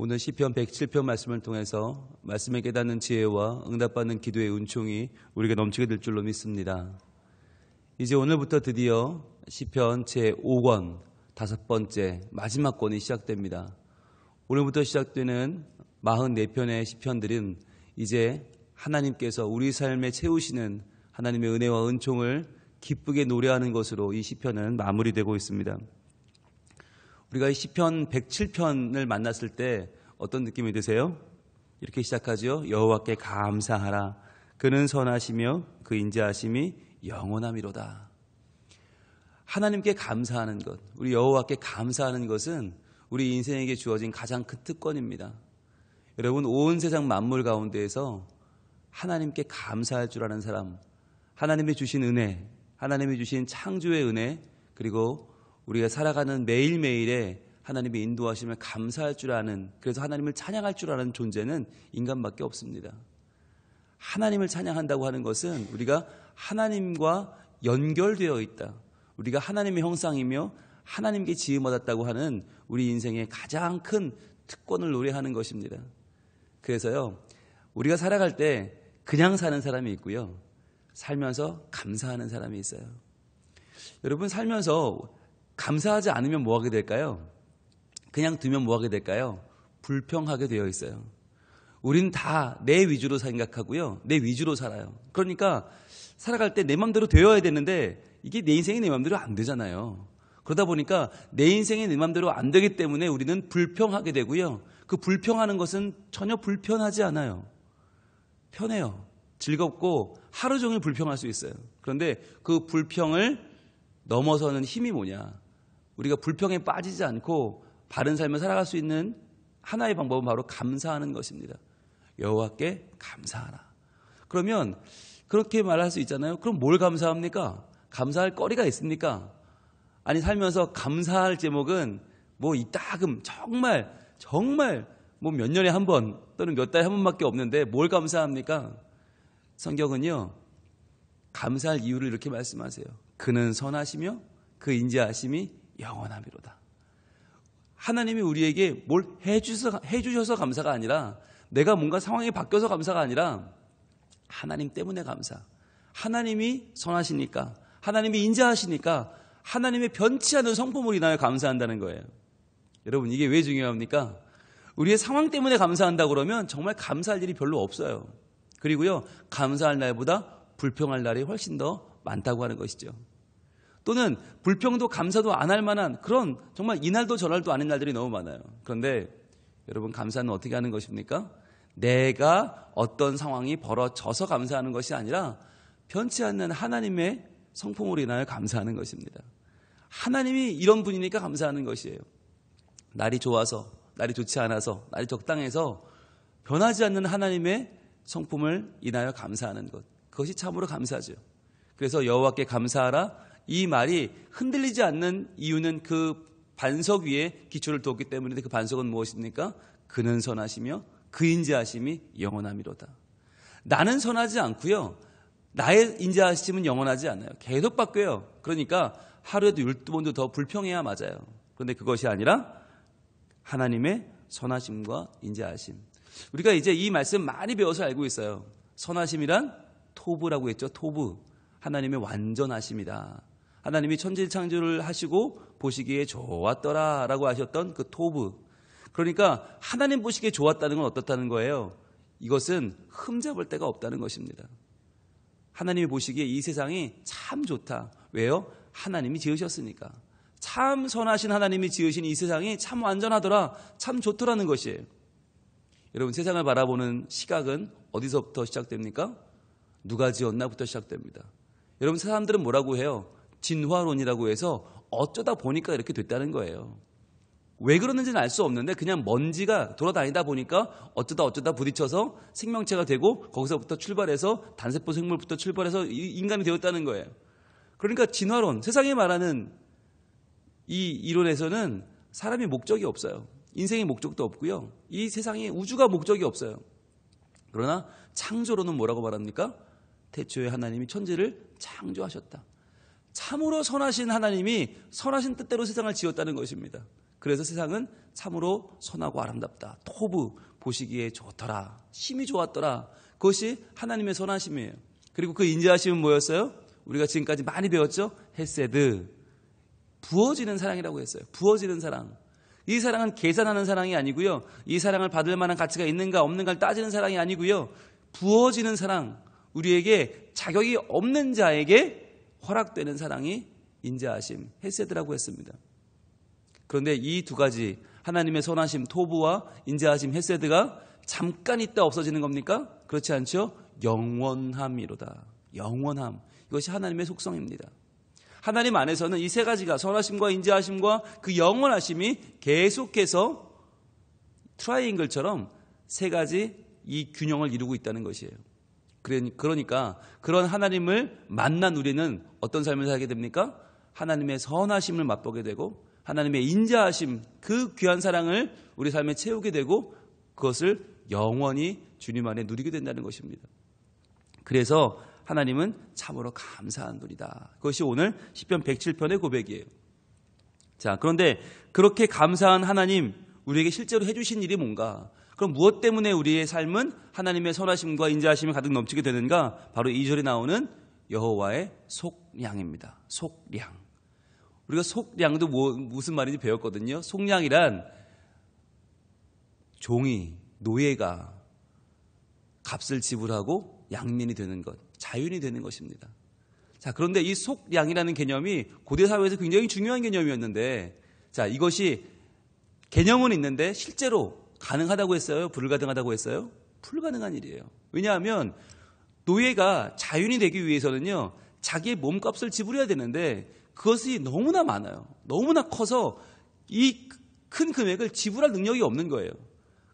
오늘 시편 107편 말씀을 통해서 말씀에 깨닫는 지혜와 응답받는 기도의 은총이 우리에게 넘치게 될 줄로 믿습니다. 이제 오늘부터 드디어 시편 제5권 5번째 마지막 권이 시작됩니다. 오늘부터 시작되는 44편의 시편들은 이제 하나님께서 우리 삶에 채우시는 하나님의 은혜와 은총을 기쁘게 노래하는 것으로 이 시편은 마무리되고 있습니다. 우리가 이 시편 107편을 만났을 때 어떤 느낌이 드세요? 이렇게 시작하죠. 여호와께 감사하라. 그는 선하시며 그 인자하심이 영원함이로다. 하나님께 감사하는 것, 우리 여호와께 감사하는 것은 우리 인생에게 주어진 가장 큰 특권입니다. 여러분, 온 세상 만물 가운데에서 하나님께 감사할 줄 아는 사람, 하나님이 주신 은혜, 하나님이 주신 창조의 은혜, 그리고 우리가 살아가는 매일매일에 하나님의 인도하심을 감사할 줄 아는, 그래서 하나님을 찬양할 줄 아는 존재는 인간밖에 없습니다. 하나님을 찬양한다고 하는 것은 우리가 하나님과 연결되어 있다, 우리가 하나님의 형상이며 하나님께 지음받았다고 하는 우리 인생의 가장 큰 특권을 노래하는 것입니다. 그래서요, 우리가 살아갈 때 그냥 사는 사람이 있고요, 살면서 감사하는 사람이 있어요. 여러분, 살면서 감사하지 않으면 뭐 하게 될까요? 그냥 두면 뭐 하게 될까요? 불평하게 되어 있어요. 우린 다 내 위주로 생각하고요, 내 위주로 살아요. 그러니까 살아갈 때 내 맘대로 되어야 되는데 이게 내 인생이 내 맘대로 안 되잖아요. 그러다 보니까 내 인생이 내 맘대로 안 되기 때문에 우리는 불평하게 되고요, 그 불평하는 것은 전혀 불편하지 않아요. 편해요. 즐겁고 하루 종일 불평할 수 있어요. 그런데 그 불평을 넘어서는 힘이 뭐냐? 우리가 불평에 빠지지 않고 바른 삶을 살아갈 수 있는 하나의 방법은 바로 감사하는 것입니다. 여호와께 감사하라. 그러면 그렇게 말할 수 있잖아요. 그럼 뭘 감사합니까? 감사할 거리가 있습니까? 아니, 살면서 감사할 제목은 뭐 이따금 정말 뭐 몇 년에 한 번 또는 몇 달에 한 번밖에 없는데 뭘 감사합니까? 성경은요, 감사할 이유를 이렇게 말씀하세요. 그는 선하시며 그 인자하심이 영원함이로다. 하나님이 우리에게 뭘 해주셔서 감사가 아니라, 내가 뭔가 상황이 바뀌어서 감사가 아니라 하나님 때문에 감사. 하나님이 선하시니까, 하나님이 인자하시니까 하나님의 변치 않은 성품으로 인하여 감사한다는 거예요. 여러분, 이게 왜 중요합니까? 우리의 상황 때문에 감사한다고 그러면 정말 감사할 일이 별로 없어요. 그리고요, 감사할 날보다 불평할 날이 훨씬 더 많다고 하는 것이죠. 또는 불평도 감사도 안 할 만한 그런 정말 이날도 저날도 아닌 날들이 너무 많아요. 그런데 여러분, 감사는 어떻게 하는 것입니까? 내가 어떤 상황이 벌어져서 감사하는 것이 아니라 변치 않는 하나님의 성품으로 인하여 감사하는 것입니다. 하나님이 이런 분이니까 감사하는 것이에요. 날이 좋아서, 날이 좋지 않아서, 날이 적당해서 변하지 않는 하나님의 성품을 인하여 감사하는 것, 그것이 참으로 감사죠. 그래서 여호와께 감사하라, 이 말이 흔들리지 않는 이유는 그 반석 위에 기초를 두었기 때문인데, 그 반석은 무엇입니까? 그는 선하시며 그 인자하심이 영원함이로다. 나는 선하지 않고요, 나의 인자하심은 영원하지 않아요. 계속 바뀌어요. 그러니까 하루에도 12번도 더 불평해야 맞아요. 그런데 그것이 아니라 하나님의 선하심과 인자하심. 우리가 이제 이 말씀 많이 배워서 알고 있어요. 선하심이란 토브라고 했죠. 토브. 하나님의 완전하심이다. 하나님이 천지창조를 하시고 보시기에 좋았더라 라고 하셨던 그 토브. 그러니까 하나님 보시기에 좋았다는 건 어떻다는 거예요? 이것은 흠잡을 데가 없다는 것입니다. 하나님이 보시기에 이 세상이 참 좋다. 왜요? 하나님이 지으셨으니까. 참 선하신 하나님이 지으신 이 세상이 참 완전하더라, 참 좋더라는 것이에요. 여러분, 세상을 바라보는 시각은 어디서부터 시작됩니까? 누가 지었나부터 시작됩니다. 여러분, 사람들은 뭐라고 해요? 진화론이라고 해서 어쩌다 보니까 이렇게 됐다는 거예요. 왜 그러는지는 알 수 없는데 그냥 먼지가 돌아다니다 보니까 어쩌다 부딪혀서 생명체가 되고, 거기서부터 출발해서 단세포 생물부터 출발해서 인간이 되었다는 거예요. 그러니까 진화론, 세상이 말하는 이 이론에서는 사람이 목적이 없어요. 인생의 목적도 없고요, 이 세상에 우주가 목적이 없어요. 그러나 창조론은 뭐라고 말합니까? 태초에 하나님이 천지를 창조하셨다. 참으로 선하신 하나님이 선하신 뜻대로 세상을 지었다는 것입니다. 그래서 세상은 참으로 선하고 아름답다. 토부 보시기에 좋더라. 심히 좋았더라. 그것이 하나님의 선하심이에요. 그리고 그 인자하심은 뭐였어요? 우리가 지금까지 많이 배웠죠? 헤세드. 부어지는 사랑이라고 했어요. 부어지는 사랑. 이 사랑은 계산하는 사랑이 아니고요. 이 사랑을 받을 만한 가치가 있는가 없는가를 따지는 사랑이 아니고요. 부어지는 사랑. 우리에게 자격이 없는 자에게 허락되는 사랑이 인자하심, 헤세드라고 했습니다. 그런데 이 두 가지 하나님의 선하심, 토부와 인자하심, 헤세드가 잠깐 있다 없어지는 겁니까? 그렇지 않죠? 영원함이로다. 영원함. 이것이 하나님의 속성입니다. 하나님 안에서는 이 세 가지가 선하심과 인자하심과 그 영원하심이 계속해서 트라이앵글처럼 세 가지 이 균형을 이루고 있다는 것이에요. 그러니까 그런 하나님을 만난 우리는 어떤 삶을 살게 됩니까? 하나님의 선하심을 맛보게 되고 하나님의 인자하심, 그 귀한 사랑을 우리 삶에 채우게 되고 그것을 영원히 주님 안에 누리게 된다는 것입니다. 그래서 하나님은 참으로 감사한 분이다. 그것이 오늘 시편 107편의 고백이에요. 자, 그런데 그렇게 감사한 하나님, 우리에게 실제로 해주신 일이 뭔가? 그럼 무엇 때문에 우리의 삶은 하나님의 선하심과 인자하심이 가득 넘치게 되는가? 바로 2절에 나오는 여호와의 속량입니다. 속량. 우리가 속량도 무슨 말인지 배웠거든요. 속량이란 종이, 노예가 값을 지불하고 양민이 되는 것, 자윤이 되는 것입니다. 자, 그런데 이 속량이라는 개념이 고대 사회에서 굉장히 중요한 개념이었는데, 자, 이것이 개념은 있는데 실제로 가능하다고 했어요? 불가능하다고 했어요? 불가능한 일이에요. 왜냐하면 노예가 자윤이 되기 위해서는요, 자기의 몸값을 지불해야 되는데 그것이 너무나 많아요. 너무나 커서 이 큰 금액을 지불할 능력이 없는 거예요.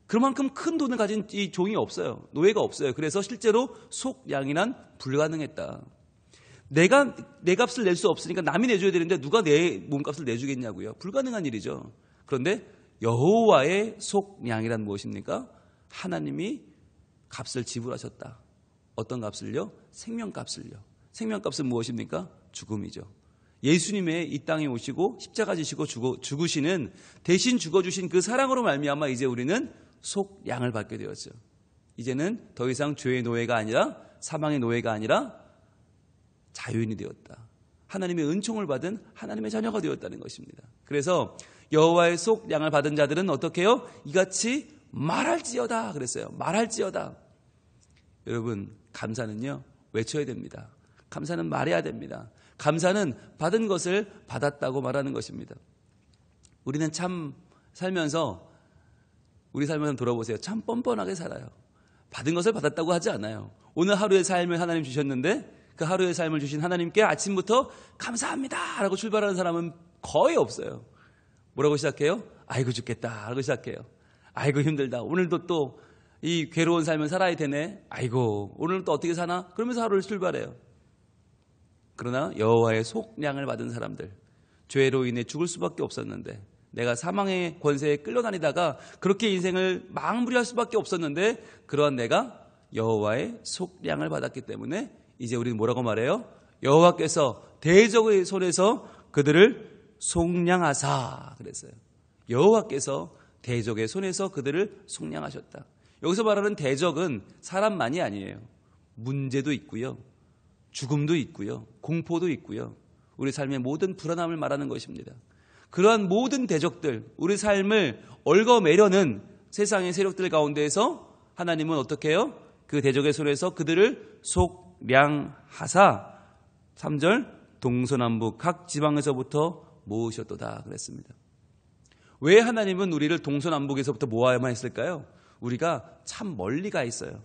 그만큼 큰 돈을 가진 이 종이 없어요. 노예가 없어요. 그래서 실제로 속량이란 불가능했다. 내가 내 값을 낼 수 없으니까 남이 내줘야 되는데 누가 내 몸값을 내주겠냐고요. 불가능한 일이죠. 그런데 여호와의 속량이란 무엇입니까? 하나님이 값을 지불하셨다. 어떤 값을요? 생명값을요. 생명값은 무엇입니까? 죽음이죠. 예수님의 이 땅에 오시고 십자가 지시고 죽으시는 대신 죽어주신 그 사랑으로 말미암아 이제 우리는 속량을 받게 되었죠. 이제는 더 이상 죄의 노예가 아니라 사망의 노예가 아니라 자유인이 되었다. 하나님의 은총을 받은 하나님의 자녀가 되었다는 것입니다. 그래서 여호와의 속량을 받은 자들은 어떻게 해요? 이같이 말할지어다 그랬어요. 말할지어다. 여러분, 감사는요, 외쳐야 됩니다. 감사는 말해야 됩니다. 감사는 받은 것을 받았다고 말하는 것입니다. 우리는 참 살면서 우리 삶을 돌아보세요. 참 뻔뻔하게 살아요. 받은 것을 받았다고 하지 않아요. 오늘 하루의 삶을 하나님 주셨는데 그 하루의 삶을 주신 하나님께 아침부터 감사합니다 라고 출발하는 사람은 거의 없어요. 뭐라고 시작해요? 아이고 죽겠다 라고 시작해요. 아이고 힘들다. 오늘도 또 이 괴로운 삶을 살아야 되네. 아이고 오늘은 또 어떻게 사나? 그러면서 하루를 출발해요. 그러나 여호와의 속량을 받은 사람들, 죄로 인해 죽을 수밖에 없었는데 내가 사망의 권세에 끌려다니다가 그렇게 인생을 망부리할 수밖에 없었는데 그러한 내가 여호와의 속량을 받았기 때문에 이제 우리는 뭐라고 말해요? 여호와께서 대적의 손에서 그들을 속량하사 그랬어요. 여호와께서 대적의 손에서 그들을 속량하셨다. 여기서 말하는 대적은 사람만이 아니에요. 문제도 있고요. 죽음도 있고요. 공포도 있고요. 우리 삶의 모든 불안함을 말하는 것입니다. 그러한 모든 대적들, 우리 삶을 얽어매려는 세상의 세력들 가운데에서 하나님은 어떻게 해요? 그 대적의 손에서 그들을 속량하사 3절 동서남북 각 지방에서부터 모으셨도다 그랬습니다. 왜 하나님은 우리를 동서남북에서부터 모아야만 했을까요? 우리가 참 멀리 가 있어요.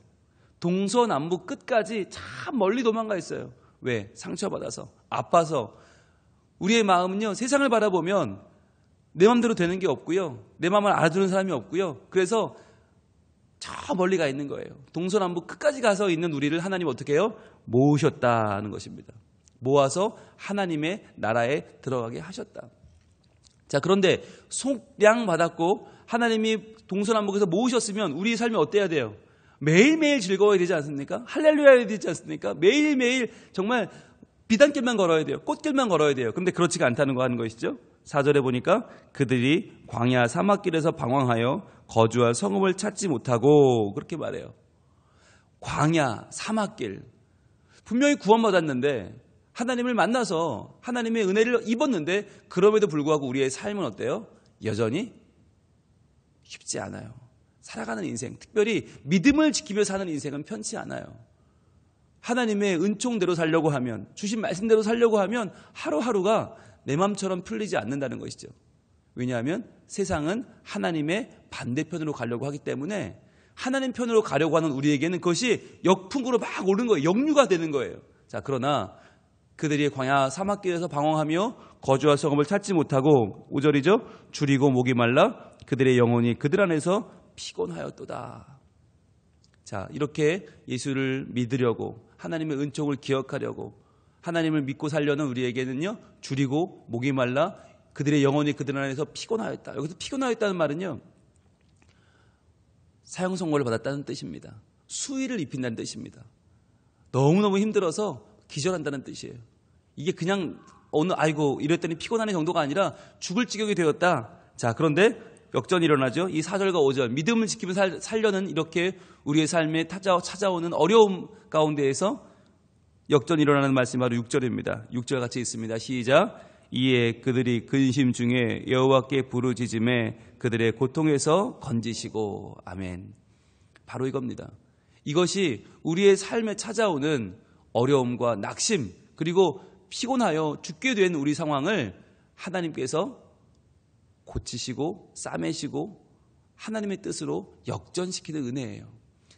동서남북 끝까지 참 멀리 도망가 있어요. 왜? 상처받아서, 아파서. 우리의 마음은요, 세상을 바라보면 내 마음대로 되는 게 없고요. 내 마음을 알아주는 사람이 없고요. 그래서 저 멀리 가 있는 거예요. 동서남북 끝까지 가서 있는 우리를 하나님 어떻게 해요? 모으셨다는 것입니다. 모아서 하나님의 나라에 들어가게 하셨다. 자, 그런데 속량 받았고 하나님이 동서남북에서 모으셨으면 우리의 삶이 어때야 돼요? 매일매일 즐거워야 되지 않습니까? 할렐루야 해야 되지 않습니까? 매일매일 정말 비단길만 걸어야 돼요. 꽃길만 걸어야 돼요. 그런데 그렇지가 않다는 거 하는 것이죠. 4절에 보니까 그들이 광야 사막길에서 방황하여 거주할 성읍을 찾지 못하고 그렇게 말해요. 광야 사막길. 분명히 구원받았는데 하나님을 만나서 하나님의 은혜를 입었는데 그럼에도 불구하고 우리의 삶은 어때요? 여전히 쉽지 않아요. 살아가는 인생, 특별히 믿음을 지키며 사는 인생은 편치 않아요. 하나님의 은총대로 살려고 하면, 주신 말씀대로 살려고 하면 하루하루가 내 마음처럼 풀리지 않는다는 것이죠. 왜냐하면 세상은 하나님의 반대편으로 가려고 하기 때문에 하나님 편으로 가려고 하는 우리에게는 그것이 역풍으로 막 오는 거예요. 역류가 되는 거예요. 자, 그러나 그들이 광야 사막길에서 방황하며 거주할 성읍을 찾지 못하고 5절이죠. 줄이고 목이 말라 그들의 영혼이 그들 안에서 피곤하였도다. 자, 이렇게 예수를 믿으려고 하나님의 은총을 기억하려고 하나님을 믿고 살려는 우리에게는요, 줄이고 목이 말라 그들의 영혼이 그들 안에서 피곤하였다. 여기서 피곤하였다는 말은요, 사형 선고를 받았다는 뜻입니다. 수위를 입힌다는 뜻입니다. 너무너무 힘들어서 기절한다는 뜻이에요. 이게 그냥 어느 아이고 이랬더니 피곤하는 정도가 아니라 죽을 지경이 되었다. 자, 그런데 역전이 일어나죠. 이 4절과 5절 믿음을 지키며 살려는 이렇게 우리의 삶에 찾아오는 어려움 가운데에서 역전이 일어나는 말씀이 바로 6절입니다. 6절 같이 있습니다. 시작. 이에 그들이 근심 중에 여호와께 부르짖음에 그들의 고통에서 건지시고. 아멘. 바로 이겁니다. 이것이 우리의 삶에 찾아오는 어려움과 낙심 그리고 피곤하여 죽게 된 우리 상황을 하나님께서 고치시고 싸매시고 하나님의 뜻으로 역전시키는 은혜예요.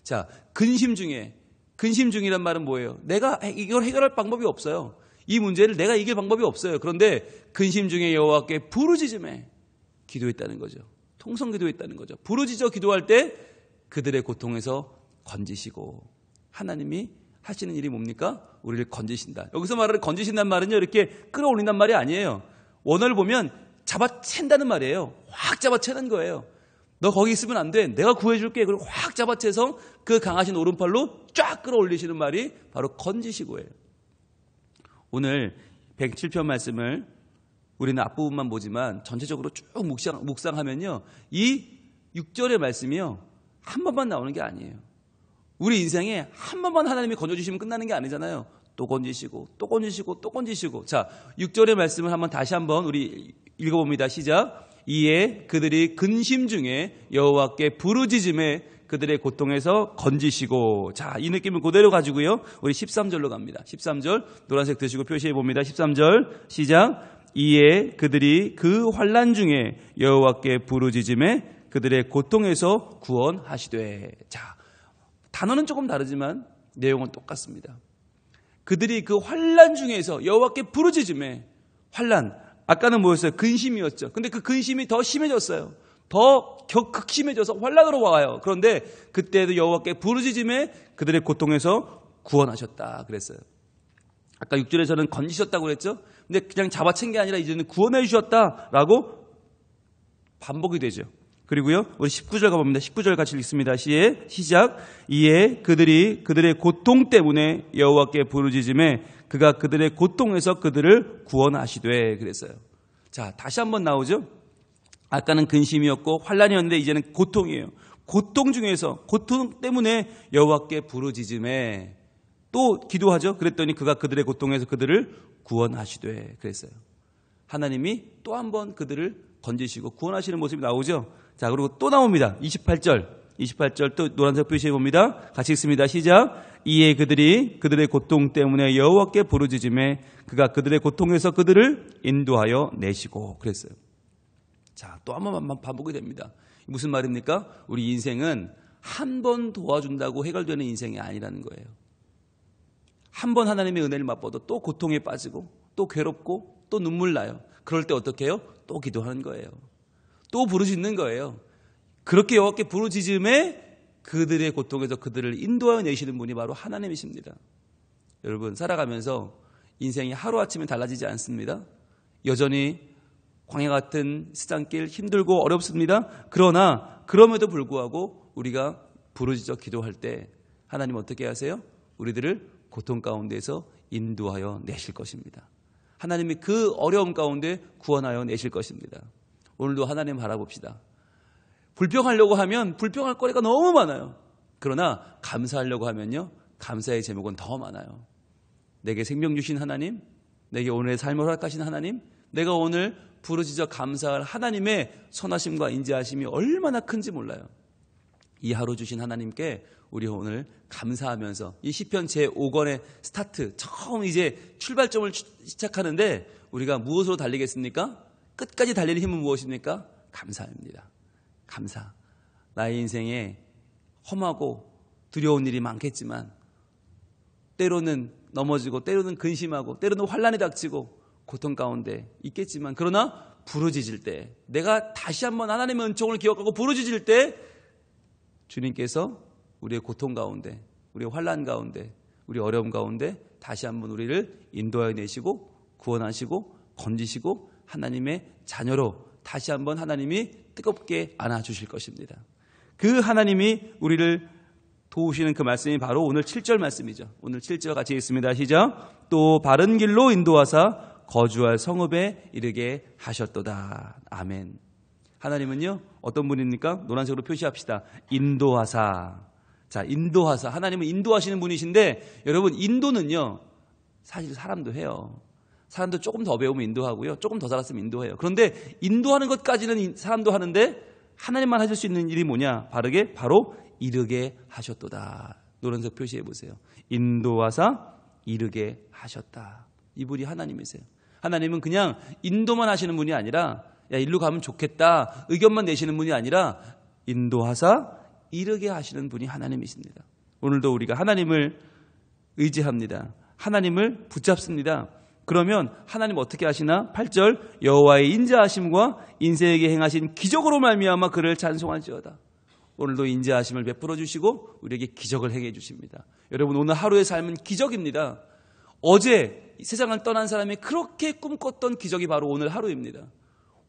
자, 근심 중이란 말은 뭐예요? 내가 이걸 해결할 방법이 없어요. 이 문제를 내가 이길 방법이 없어요. 그런데 근심 중에 여호와께 부르짖음에 기도했다는 거죠. 통성 기도했다는 거죠. 부르짖어 기도할 때 그들의 고통에서 건지시고. 하나님이 하시는 일이 뭡니까? 우리를 건지신다. 여기서 말하는 건지신다는 말은요, 이렇게 끌어올린단 말이 아니에요. 원어를 보면 잡아챈다는 말이에요. 확 잡아채는 거예요. 너 거기 있으면 안 돼. 내가 구해줄게. 그리고 확 잡아채서 그 강하신 오른팔로 쫙 끌어올리시는 말이 바로 건지시고예요. 오늘 107편 말씀을 우리는 앞부분만 보지만 전체적으로 쭉 묵상하면요, 이 6절의 말씀이요, 한 번만 나오는 게 아니에요. 우리 인생에 한 번만 하나님이 건져주시면 끝나는 게 아니잖아요. 또 건지시고 또 건지시고 또 건지시고. 자, 6절의 말씀을 다시 한번 우리 읽어봅니다. 시작. 이에 그들이 근심 중에 여호와께 부르짖음에 그들의 고통에서 건지시고. 자, 이 느낌을 그대로 가지고요, 우리 13절로 갑니다. 13절 노란색 드시고 표시해 봅니다. 13절 시작. 이에 그들이 그 환난 중에 여호와께 부르짖음에 그들의 고통에서 구원하시되. 자, 단어는 조금 다르지만 내용은 똑같습니다. 그들이 그 환난 중에서 여호와께 부르짖음에. 환난, 아까는 뭐였어요? 근심이었죠. 근데 그 근심이 더 심해졌어요. 더 극심해져서 환난으로 와요. 그런데 그때도 여호와께 부르짖음에 그들의 고통에서 구원하셨다 그랬어요. 아까 6절에서는 건지셨다고 그랬죠. 근데 그냥 잡아챈 게 아니라 이제는 구원해 주셨다라고 반복이 되죠. 그리고요, 우리 19절 가봅니다. 19절 같이 읽습니다. 시작. 이에 그들이 그들의 고통 때문에 여호와께 부르짖음에 그가 그들의 고통에서 그들을 구원하시되 그랬어요. 자, 다시 한번 나오죠. 아까는 근심이었고 환난이었는데 이제는 고통이에요. 고통 중에서 고통 때문에 여호와께 부르짖음에 또 기도하죠. 그랬더니 그가 그들의 고통에서 그들을 구원하시되 그랬어요. 하나님이 또 한 번 그들을 건지시고 구원하시는 모습이 나오죠. 자, 그리고 또 나옵니다. 28절 또 노란색 표시해 봅니다. 같이 읽습니다. 시작. 이에 그들이 그들의 고통 때문에 여호와께 부르짖음에 그가 그들의 고통에서 그들을 인도하여 내시고 그랬어요. 자, 또 한 번만 반복이 됩니다. 무슨 말입니까? 우리 인생은 한 번 도와준다고 해결되는 인생이 아니라는 거예요. 한 번 하나님의 은혜를 맛보도 또 고통에 빠지고 또 괴롭고 또 눈물 나요. 그럴 때 어떻게 해요? 또 기도하는 거예요. 또 부르짖는 거예요. 그렇게 여호와께 부르짖음에 그들의 고통에서 그들을 인도하여 내시는 분이 바로 하나님이십니다. 여러분, 살아가면서 인생이 하루아침에 달라지지 않습니다. 여전히 광야 같은 시장길 힘들고 어렵습니다. 그러나 그럼에도 불구하고 우리가 부르짖어 기도할 때 하나님 어떻게 하세요? 우리들을 고통 가운데서 인도하여 내실 것입니다. 하나님이 그 어려움 가운데 구원하여 내실 것입니다. 오늘도 하나님 바라봅시다. 불평하려고 하면 불평할 거리가 너무 많아요. 그러나 감사하려고 하면요, 감사의 제목은 더 많아요. 내게 생명 주신 하나님, 내게 오늘의 삶을 허락하신 하나님, 내가 오늘 부르짖어 감사할 하나님의 선하심과 인자하심이 얼마나 큰지 몰라요. 이 하루 주신 하나님께 우리 오늘 감사하면서 이 시편 제5권의 스타트, 처음 이제 출발점을 시작하는데 우리가 무엇으로 달리겠습니까? 끝까지 달리는 힘은 무엇입니까? 감사입니다. 감사. 나의 인생에 험하고 두려운 일이 많겠지만 때로는 넘어지고 때로는 근심하고 때로는 환난이 닥치고 고통 가운데 있겠지만, 그러나 부르짖을 때, 내가 다시 한번 하나님의 은총을 기억하고 부르짖을 때 주님께서 우리의 고통 가운데, 우리의 환난 가운데, 우리 어려움 가운데 다시 한번 우리를 인도하여 내시고 구원하시고 건지시고 하나님의 자녀로 다시 한번 하나님이 뜨겁게 안아주실 것입니다. 그 하나님이 우리를 도우시는 그 말씀이 바로 오늘 7절 말씀이죠. 오늘 7절 같이 읽습니다. 시작. 또 바른 길로 인도하사 거주할 성읍에 이르게 하셨도다. 아멘. 하나님은요, 어떤 분입니까? 노란색으로 표시합시다. 인도하사. 자, 인도하사. 하나님은 인도하시는 분이신데, 여러분, 인도는요, 사실 사람도 해요. 사람도 조금 더 배우면 인도하고요, 조금 더 살았으면 인도해요. 그런데 인도하는 것까지는 사람도 하는데 하나님만 하실 수 있는 일이 뭐냐? 바르게 바로 이르게 하셨도다. 노란색 표시해 보세요. 인도하사 이르게 하셨다. 이분이 하나님이세요. 하나님은 그냥 인도만 하시는 분이 아니라, 야, 일로 가면 좋겠다 의견만 내시는 분이 아니라 인도하사 이르게 하시는 분이 하나님이십니다. 오늘도 우리가 하나님을 의지합니다. 하나님을 붙잡습니다. 그러면 하나님 어떻게 하시나? 8절. 여호와의 인자하심과 인생에게 행하신 기적으로 말미암아 그를 찬송할지어다. 오늘도 인자하심을 베풀어 주시고 우리에게 기적을 행해 주십니다. 여러분, 오늘 하루의 삶은 기적입니다. 어제 세상을 떠난 사람이 그렇게 꿈꿨던 기적이 바로 오늘 하루입니다.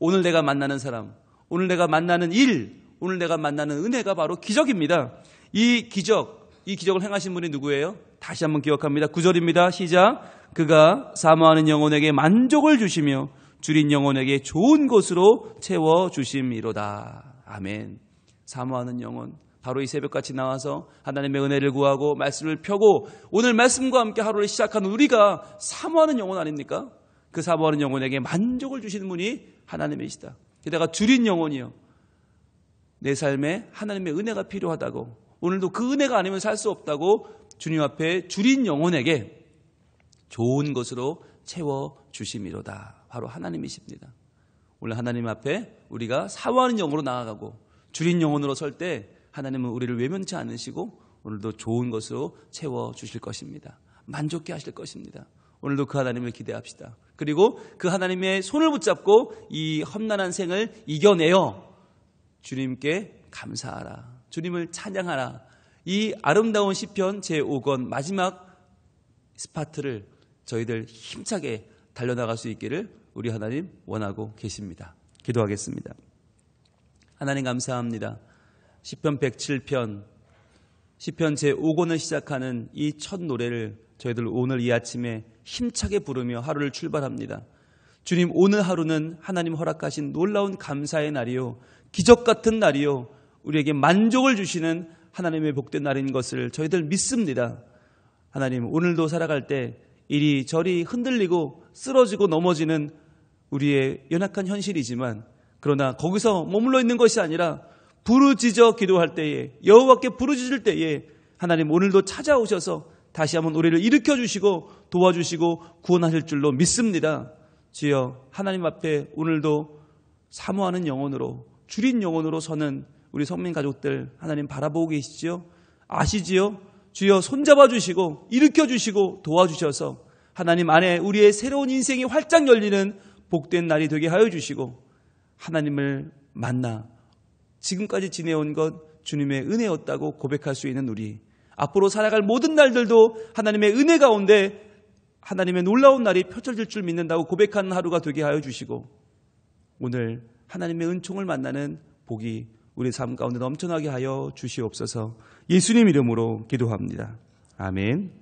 오늘 내가 만나는 사람, 오늘 내가 만나는 일, 오늘 내가 만나는 은혜가 바로 기적입니다. 이 기적을 행하신 분이 누구예요? 다시 한번 기억합니다. 9절입니다. 시작. 그가 사모하는 영혼에게 만족을 주시며 줄인 영혼에게 좋은 것으로 채워주심이로다. 아멘. 사모하는 영혼, 바로 이 새벽같이 나와서 하나님의 은혜를 구하고 말씀을 펴고 오늘 말씀과 함께 하루를 시작한 우리가 사모하는 영혼 아닙니까? 그 사모하는 영혼에게 만족을 주시는 분이 하나님이시다. 게다가 줄인 영혼이요, 내 삶에 하나님의 은혜가 필요하다고, 오늘도 그 은혜가 아니면 살 수 없다고 주님 앞에 줄인 영혼에게 좋은 것으로 채워주심이로다. 바로 하나님이십니다. 오늘 하나님 앞에 우리가 사모하는 영으로 나아가고 줄인 영혼으로 설 때 하나님은 우리를 외면치 않으시고 오늘도 좋은 것으로 채워주실 것입니다. 만족케 하실 것입니다. 오늘도 그 하나님을 기대합시다. 그리고 그 하나님의 손을 붙잡고 이 험난한 생을 이겨내어 주님께 감사하라, 주님을 찬양하라. 이 아름다운 시편 제5권 마지막 스파트를 저희들 힘차게 달려나갈 수 있기를 우리 하나님 원하고 계십니다. 기도하겠습니다. 하나님 감사합니다. 시편 107편, 시편 제5권을 시작하는 이 첫 노래를 저희들 오늘 이 아침에 힘차게 부르며 하루를 출발합니다. 주님, 오늘 하루는 하나님 허락하신 놀라운 감사의 날이요, 기적 같은 날이요, 우리에게 만족을 주시는 하나님의 복된 날인 것을 저희들 믿습니다. 하나님, 오늘도 살아갈 때 이리저리 흔들리고 쓰러지고 넘어지는 우리의 연약한 현실이지만, 그러나 거기서 머물러 있는 것이 아니라 부르짖어 기도할 때에, 여호와께 부르짖을 때에 하나님 오늘도 찾아오셔서 다시 한번 우리를 일으켜 주시고 도와주시고 구원하실 줄로 믿습니다. 주여, 하나님 앞에 오늘도 사모하는 영혼으로, 줄인 영혼으로 서는 우리 성민 가족들 하나님 바라보고 계시지요? 아시지요? 주여, 손잡아 주시고 일으켜 주시고 도와주셔서 하나님 안에 우리의 새로운 인생이 활짝 열리는 복된 날이 되게 하여 주시고, 하나님을 만나 지금까지 지내온 것 주님의 은혜였다고 고백할 수 있는 우리, 앞으로 살아갈 모든 날들도 하나님의 은혜 가운데 하나님의 놀라운 날이 펼쳐질 줄 믿는다고 고백하는 하루가 되게 하여 주시고, 오늘 하나님의 은총을 만나는 복이 우리 삶 가운데 넘쳐나게 하여 주시옵소서. 예수님 이름으로 기도합니다. 아멘.